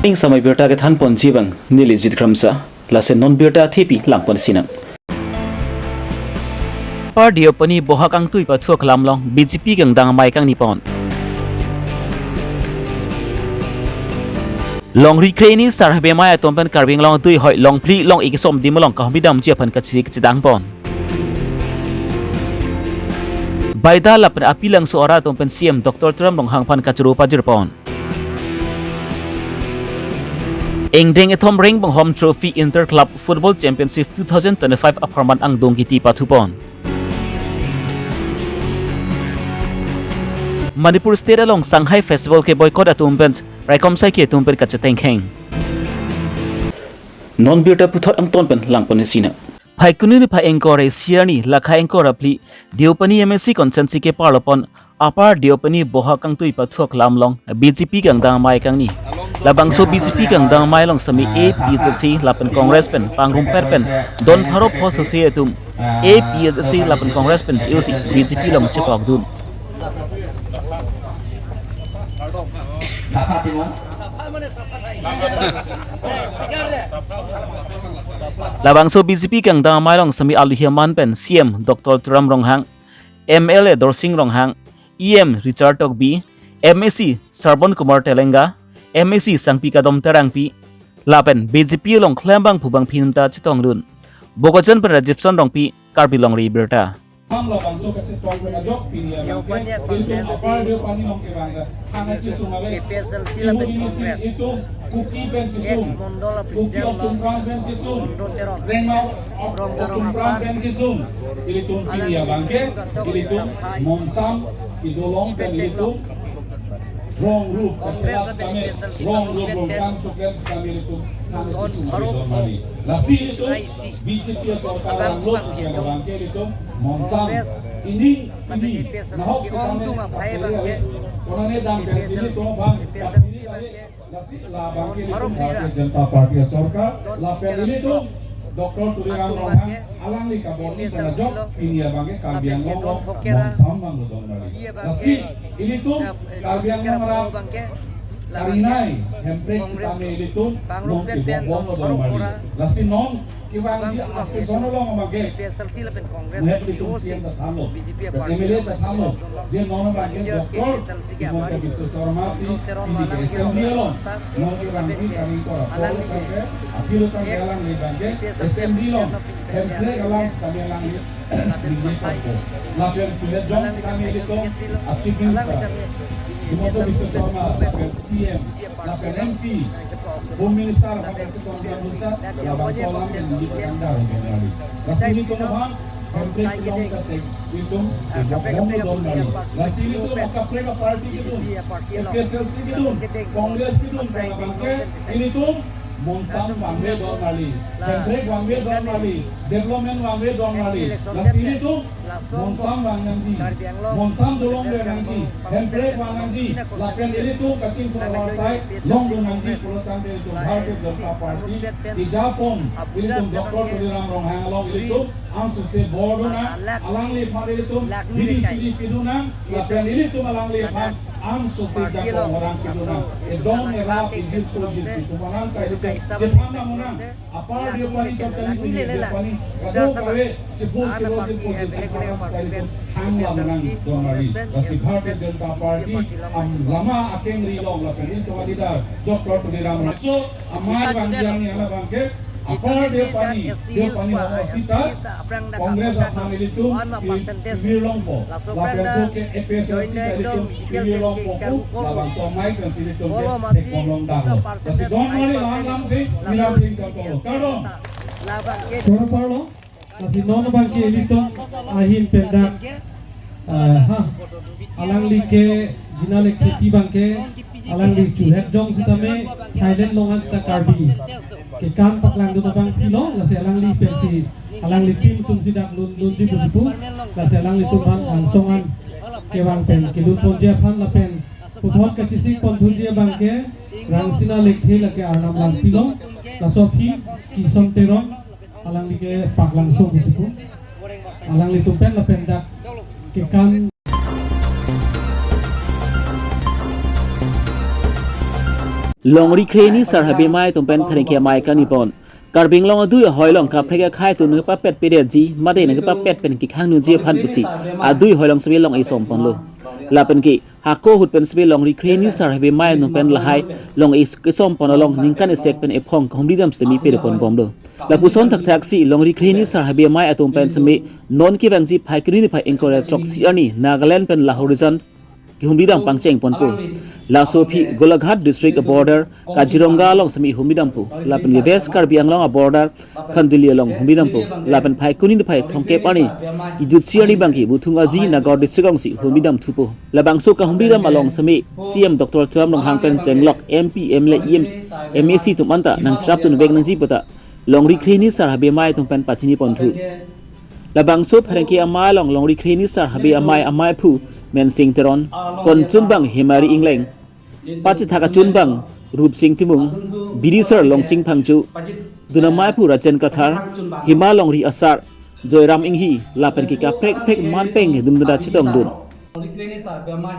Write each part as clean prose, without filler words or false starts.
Ing samai berta ke than pon jibang nili jit kramsa lase non berta thepi langpon sinang. Pardio pani bohakang tui pa thuak lamlong BJP gang dang mai kang nipon. Long recreini sarhabe mai atompan karbing long tui hoi long pli long ikisom dimolong kahmidam jiapan kachik chidang pon. Baida lapan apilang suara atompan CM Dr. Trump long hangpan kachuru pajirpon. Engdeng etom ring bang home trophy Inter Club Football Championship 2025 aparman ang dongkiti patupon. Manipur State along Shanghai Festival ke boycott atumpen raikom sai ke atumpen kachateng kheng. Non birta puthot ang tonpen langpon sina. Phai kunu ni phai engkore siani lakha engkor apli diopani MSC consensi ke parlopon apar diopani boha kang tui pathuak lamlong BJP kang dang mai kang ni. Labang so BJP kang dang mai long sami APTC lapan Congress pen pangrum perpen don pharop ho societum APTC lapan Congress pen COC BJP long chepok dun. Labang so BJP kang dang mai long sami aluhiaman pen CM Dr. Trump Ronghang MLA Dorsing Ronghang EM Richard Tokbi MSC Sarbon Kumar Telenga MSC Sangpika Dom Terangpi lapen BJP long klambang phubang phinta chitong dun Bogojan per Rajipson Rongpi Karbi long ri berta. Wrong roof, wrong roof, nasi itu BJP sorkar roof yang bangke itu monsam ini nahok kami orangnya dam sini semua bang nasi lah bangke itu Bharatiya Janata Party sorkar lah ini tuh Dr. Tulirang Ronghang alang ni kaboni penajok ini ya bangke kalbiang ngomong monsam bang dong dari nasi ini tuh kalbiang ngomong karinai hempres kami itu non kibong dong dari nasi non kiwang dia asli sono lo ngomage PSLC lapen Kongres itu siang tertalo MLA tertalo dia non bangke doktor kita bisa formasi di SMD lo non kiwang kami kora kerja akhirnya kami alang di bangke SMD lo hempres alang kami alang di lapian kulit jong kami itu achievement Imoto bisa sama lapian PM lapian MP Home Minister pakai ketuan Bursa labang solam yang di Kandar kembali. Rasini itu bang, hampir pulang ke itu tidak dong dari. Rasini itu kapre parti itu, PSLC itu, Kongres itu, bangke ini tuh Monsam Wangwe dong kali, Hendrik Wangwe dong kali, Development Wangwe dong kali. Rasini tuh Monsam Wangangji, Monsam Dolong Wangangji, Hendrik Wangangji, lapian ini tuh kacing Purwasai, Long Wangangji Purwasai itu Bharatiya Janata Party di Japon, ini tuh Dr. Tulirang Ronghang Long itu Amsuse Bordona, Alang Lipan itu, Bidi Sidi Pidunang, lapian ini tuh Alang Lipan, Amsuse Japon orang Pidunang, Edong Erap Ijil Pujil Pitumanang kayak Jepang menang, apa dia paling contohnya dia paling kado kawe Jepun Pujil Pitumanang Angla menang domari, Rasib Bharatiya Janata Party lama akeng rilong lapian itu tidak Dr. Tulirang Ronghang, amai bangkian yang ala bangke. Apa dia pani nama kita Kongres apa itu di Lompo, lapor ke EPSLC itu di Lompo, labang somai kan sini tu ke Kolong Dago. Tapi don mari lang sih minapin kalau karo. Koro parlo, kasi nono bangke dito ahin pendak, alang like jinale खेती bangke, alang like chuhet jong sitame Thailand longan sta karbi. Ke kan paklang do bang kilo la se alang li pensi alang li tim tum sidak lun ji busipu la se alang li tum an songan ke bang pen ke lun pon je phan la pen puthot ka chisik pon thunji bang ke rang sina lekthi la ke arnam lang pilo la so phi ki som teron alang li ke paklang so busipu alang li tum pen la pen dak ke kan longri kreni sar habe mai tumpen phane ke mai kanipon karbing long adu hoi long ka phrega khai tu ne pa pet pede ji made ne pa pet pen ki khang nu ji phan pusi adu hoi long sbe long ai som pon lo lapen ki hako hut pen sbe long ri kreni sar habe mai no pen lahai long is ke som pon long ningkan esek pen e phong khomri dam semi pe pon bom lo la puson thak thak si long ri kreni sar habe mai atum pen semi non ki bang ji phai kri ni phai enkore trok si ani Nagaland pen la horizon ki humridam pangcheng ponpo la sopi Golaghat district border Kaziranga long sami humridam pu lapen west Karbi Anglong border Khanduli long humridam pu lapen phai kunin phai thongke pani ki jutsiani bangki buthunga ji Nagaur district ong si humridam thupo labang so ka humridam along sami CM Dr. Tram long hangpen chenglok MP MLA MAC tumanta nang trap tu bek nang ji pota longri khrini sar habe mai tumpen pachini ponthu labang so pharengki amai longri khrini sar habe amai phu men sing teron kon chunbang himari ingleng pachi thaka chunbang rup sing timung birisar long sing phangchu duna mai pu rachen kathar hima longri asar joyram inghi lapen ki ka prek man peng dum da chitong dun longri kleni sar be mai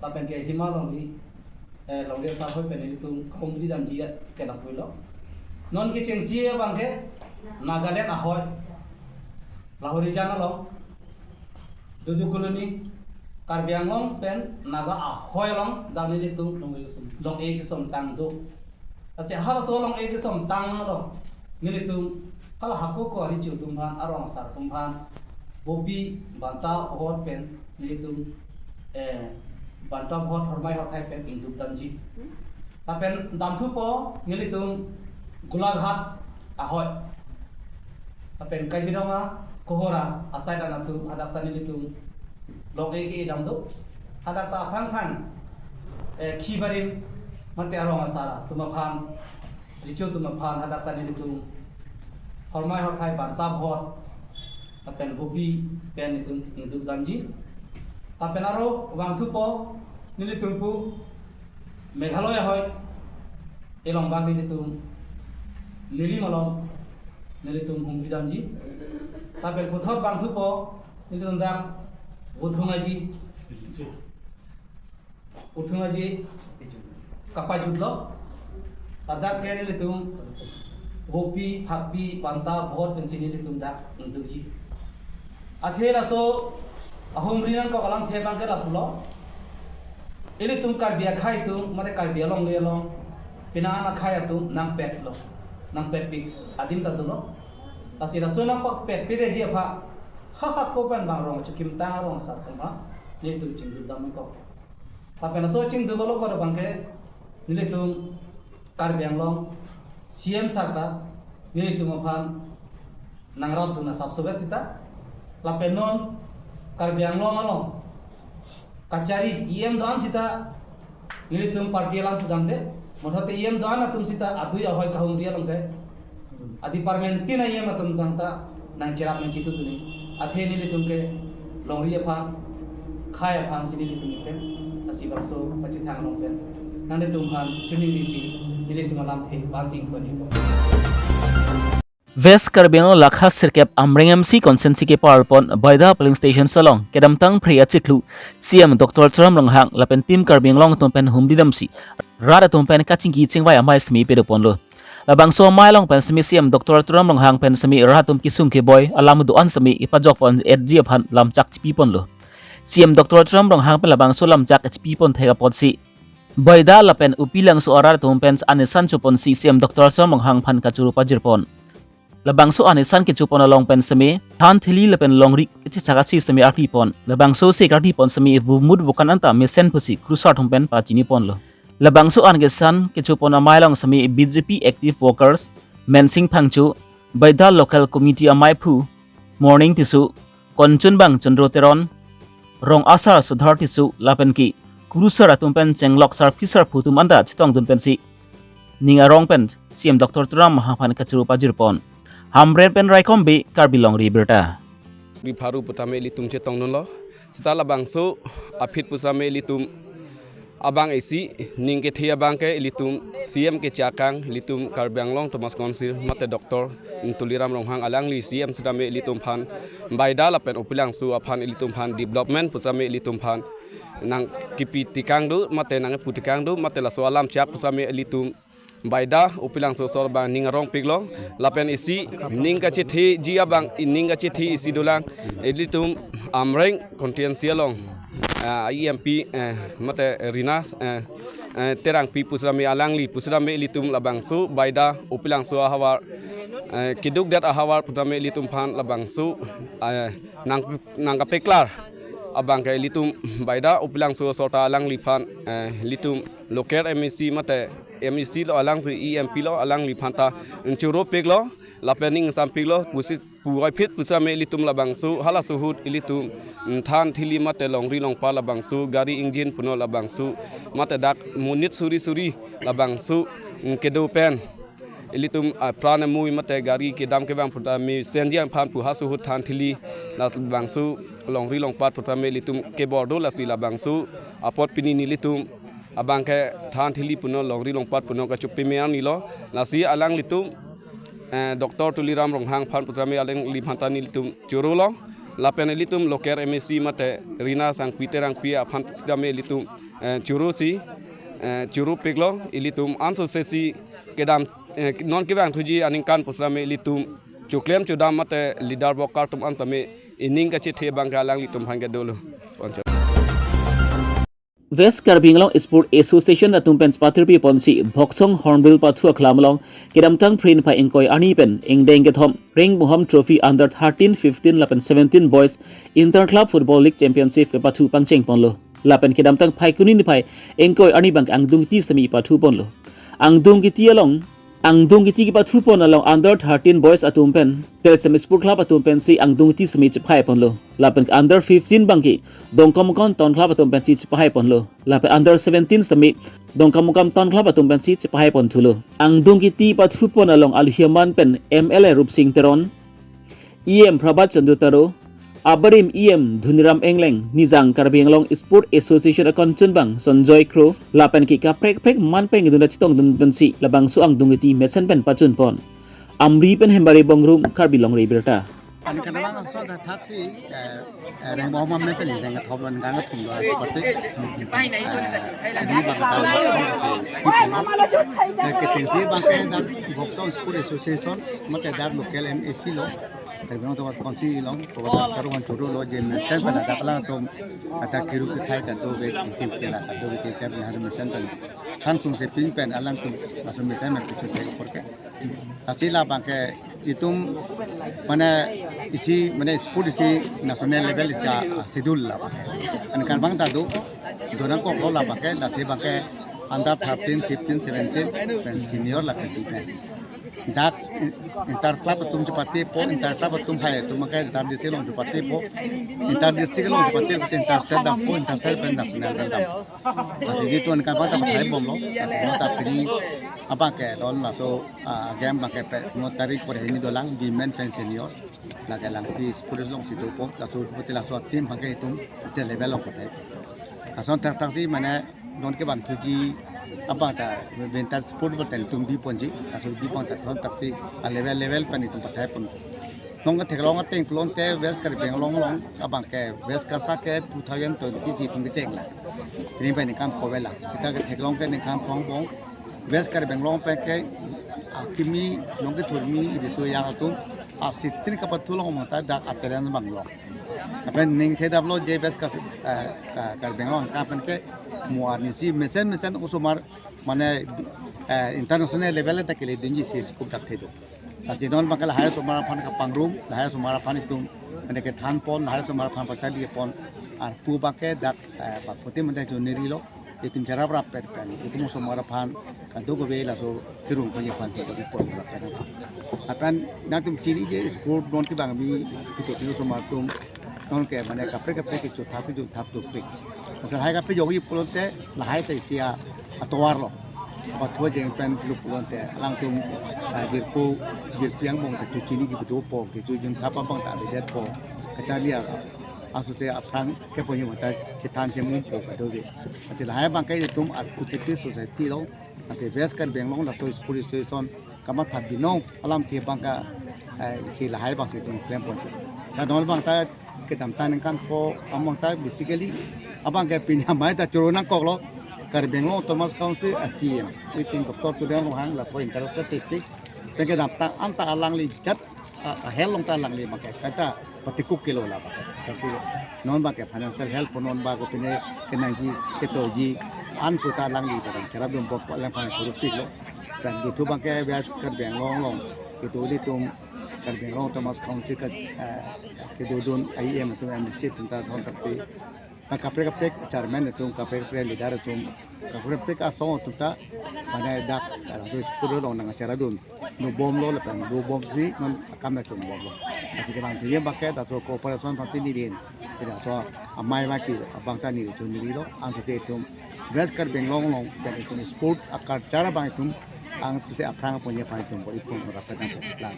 lapen ke hima longri longri sa hoi pen tung khomri dam ji ke na puilo non ki chengsi bang ke Nagaland ahoy lahori jana long dudu koloni Karbi Anglong pen naga ahoy long dam ni tung long e ki som tang do ache hala so long e ki som tang ro ni tung hala hakko ko ri chu tum phan arong sar tum phan bopi banta hot pen ni tung banta hot hormai hot khai pen ing tum tam ji ta pen dam thu po ni tung Golaghat ahoy ta pen Kaziranga kohora asai dana thu adak ta ni tung long e ki dam do hadak ta phang khibarim mate arong asara tuma phan richu tuma phan hadak ta ni tung hormai hot khai banta hot ta pen bopi pen ni tung ing tum tam ji ta pen aro wang thu po ni tung pu Meghalaya hoy elong bang ni tung Lili malong nilitung humridam ji tapi puthot bang thu po nilitung dang uthunga ji kapajudlo adak ke nilitung bopi phakpi panta bhot pensini nilitung dak intu ji athela so ahumrinan ko kalang thebang ke lapulo nilitung Karbi khai tung mate Karbi long le long pinana khai tung nang pet lo nang pet pik adim ta dulo asira so nang pak pet pide ji pha ha ko ban bang rong chukim ta rong sa ma ni tu ching du dam ko pa pen so ching du lo ko bang ke ni tu Karbi Anglong CM sarta ni tu ma phan nang rot tu na sab so besita la penon Karbi Anglong along kachari EM dan sita ni tu party lang tu dam de mothate EM dan atum sita adui ahoy kahum ria long de adi parmenti na EM atum tanta nang cerap nang citu tu ni athe ni litum ke longri pha khaya phang sini litum ke asibang so pachi thang long pen nang litum phan chuni di si ni litum lam the bajing ko ni West Karbi Anglong lakha sirkep Amreng MC consensi ke parpon Baida polling station salong kedam tang priya chiklu CM Dr. Tram Longhang lapen tim Karbi Anglong tumpen humdidam si rada tumpen kachingki chingwai amai smi pedopon lo labang so mai long pen smi CM Dr. Tram Longhang pen smi ratum kisung ke boy alam duan smi ipajok pon edg phan lam chak chipi pon lo CM Dr. Tram Longhang pen labang so lam chak hp pon thega pot si Baida lapen upilang so arar tumpen anisan chupon si CM Dr. Tram Longhang phan kachuru pajirpon labang so anisan ke chupon along pen semi than thili lapen longri kichi chagasi semi arti pon labang so se karti pon semi mud bukan anta mesen pusi krusar thumpen pachini pon lo labang so angesan ke chupon amai long semi BJP active workers mensing phangchu Baida local committee amai phu morning tisu konchun bang chandroteron rong asar sudhar tisu lapen ki krusar atumpen chenglok sar fisar phutum anda chitong dunpen si ninga rong pen CM Dr. Tram mahaphan kachuru pajirpon Hamren pen raikom be Karbi Longri berta Di Paru Putame litum cetong nolo setelah bangso apit pusame litum abang isi ningke thia bangke litum CM ke cakang litum Karbi Anglong Thomas Konsir mate doktor Tuliram Longhang alang li CM sedame litum phan Baida lapen upilang su aphan litum phan development pusame litum phan nang kipi tikang du mate nang putikang du mate la so alam chak pusame litum baida upilang so sor bang ningarong piglo lapen isi ninga chithi jia bang ninga chithi isi dulang litum amreng kontiensialong IMP mate Rina terang pi pusame alangli pusame litum labang su baida upilang so hawar kiduk dat ahawar pusame litum phan labang su nang kapeklar abang ke litum baida upilang so sota alang liphan litum loker MEC mate MEC lo alang EMP lo alang liphan ta churo peglo lapening sampiglo pusit puai phit pusame litum labang su hala suhut ilitum than thili mate longri longpa labang su gari engine puno labang su mate dak munit suri labang su kedo pen ilitum prana mui mate gari kedam ke bang putami senjian phan pu hasu hut than thili labang su longri longpat putame litum ke bordo la sila labang su apot pinini litum abang ke than thili puno longri longpat puno ka chupi mean nilo lasi alang litum Dr. Tuliram Ronghang Phan Putrame Aleng Liphantani litum Churulo Lapen litum Loker MEC mate Rina Sang Peterang Pia Phan Sidame litum Churusi Churu Piglo ilitum Anso Sesi Kedam non kibang thuji aningkan Putrame litum Chuklem Chudam mate Lidar Bokartum Antame Ining ka chithe banggalang litum Hangadolo West Karbinglong Sport Association na tumpen spatirpi ponsi Boksong Hornbill patu aklamlong kidamtang prin pa ingkoy anipen ingdeng gethom ring Moham Trophy Under 13, 15, 11, 17 Boys Interclub Football League Championship ke patu pangcheng ponlo lapen kidamtang pai kunin pai ingkoy anibang angdung ti semi patu ponlo angdung kiti along angdung kiti ki patu pon along Under 13 Boys atumpen Telsem Sport Club atumpen si angdung ti semi chipai ponlo lapen Under 15 bangki dongkamukam ton club atumpen si chipai ponlo lapen Under 17 semi dongkamukam ton club atumpen si chipai pon thulo angdung kiti patu pon along alhiaman pen MLA Rupsing Teron EM Prabhat Chandutaro Abarim EM Dhuniram Engleng Nizang Karbinglong Sport Association Akoncun bang Sonjoy Crow lapen ki ka prek manpeng iduna chitong dun si labang su ang dungiti mesen pen pachun pon amri pen hembari bongrum Karbilong Reberta Ani kadang so da taksi reng bawa mam metel ni dengan thoblan gang thum do pate pai nai to ni da ni ba ta ke tensi ba ke da Boksong Sport Association mate da local MEC lo Terbilang tu masuk konsi long, kalau karuan curu lo jen sen pada dakla tu ada kiru ketai dan tu bet tim kela tu bet kita ni hari mesen tu kan sung seping pen alam tu masuk mesen macam tu tu perke. Asila bangke itu mana isi mana sport isi nasional level isi schedule lah bangke. Anikan bang tadu, dorang kok kau lah bangke, nanti bangke under 13, 15, 17 dan senior lah kan. Dak interclub tum cepati po interclub tum hai tum makai inter district long cepati po inter district long cepati po inter state dam po inter state pen national dam jadi tu kan kata hai bom lo mata pini apa ke don la so game pakai pe no tarik por ini dolang women pen senior la ke lang di sport long situ po la so putih la so tim pakai itu state level long pakai ason taksi mana don ke ban tuji apa ta bentar sport bertel tum di ponji aso di pon ta taksi level pan itu patai pun nong ke long teng plon te west kar benglong long abang ke west ka sa ke 2020 pun ke cek la ini pan kam ko vela kita ke long ke ni kam phong bong west kar benglong pe ke kimi nong ke thurmi bisu yang tu asitin ka patulong mo ta dak atelen banglo apa ning the dablo je west kar benglong ka pan ke muarnisi mesen usumar mana international level tak kele dingi si skup tak thedo asi non bakal haya sumara phan ka pangrum haya sumara phan itu ane ke than pon haya sumara phan pachali pon ar pu bake dak pa phote mate joneri lo itim jara pra per kan itim sumara phan ka do be la so kirung ko ye phan ko di pon la kan akan natum chiri je sport don ti bang mi kitu sumara tum non ke mana kapre ke chu thap tu pik asal hai kapre jogi pulonte la hai te sia atwar lo atwa jeng pen lu pulonte lang tum bir piang bong tu chini ki betu po ki chu jun thapa bang ta de po kachalia asu se aprang ke po yum ta chitan se mum po ka do ge asal hai bang kai tum at kutikti society lo asal ves kan benglong la so sport association kama thabino alam ti bang ka si la hai bang se tum klem po ta dol bang ta kita tahan kan ko among tai basically abang ke pinjam mai ta corona kok lo Karbenglo Thomas Council ASEAN iting doktor tu dia hang la point terus tetik tege dapta anta alang li jat helong ta alang li makai kata patikuk kilo la pakai non ba ke financial help non ba ko pine kenangi ketoji an puta alang li ta cara dum bok lang pa koruptik lo dan itu bangke bias Karbenglo itu ditum Karbenglo Thomas Council ke dudun IM tu MCC tentang son taksi kapre chairman itu kapre leader itu kapre asong itu ta pada dak so sepuluh orang nang acara dun no bom lo lepan do bom si non kamera tu bom lo asik kan dia pakai tak so cooperation pasti ni din tidak so amai maki abang tani itu ni lo antu itu gas Karbenglo long dan itu sport akar cara bang itu ang tu aprang punya pai itu boleh pun rapat lang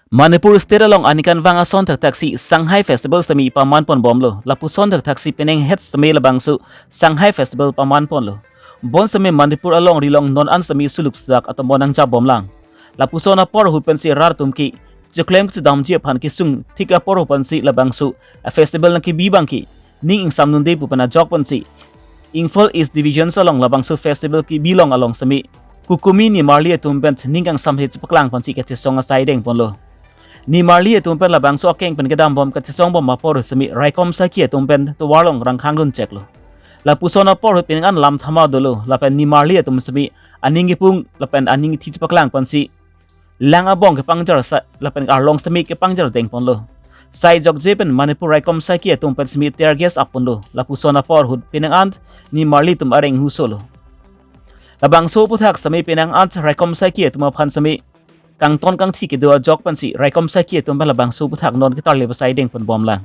Manipur state along anikan vanga son tak taksi Shanghai Festival semi paman pon bomlo lapu son tak taksi peneng head semi labangsu Shanghai Festival paman pon lo bon semi Manipur along rilong non an semi suluk sak atau monang ja bomlang lapu sona por hupen si rar tumki jeklem ku dam ji phan ki sung thika por hupen si labangsu a festival na ki bibang ki ning ing samnun de pupana jok pon si Ingfol East Division along labangsu festival ki bilong along semi kukumi ni marli tumbent ning ang samhit paklang pon si ke songa saideng pon lo ni marli tumpen labang so keng pen kedam bom katsong bom mapor semi raikom saki tumpen to warlong rangkhang dun check lo la pusona por pin an lam thama dolo la pen ni marli tum semi aningi pung la pen aningi thi paklang pansi langa bong ke pangjar sa la pen arlong semi ke pangjar deng pon lo sai jok jepen Manipur raikom saki tumpen semi tear gas apon lo la pusona por hud pinang an ni marli tum areng husolo labang so puthak semi pinang an raikom saki tum phan semi kang ton kang thi ke do jok pan si raikom sa ki tum bala bang su puthak non ke tar le basai deng pon bom lang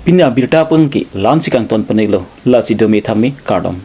Pina birta pun ki lansi kang ton penelo la si domi thami kardom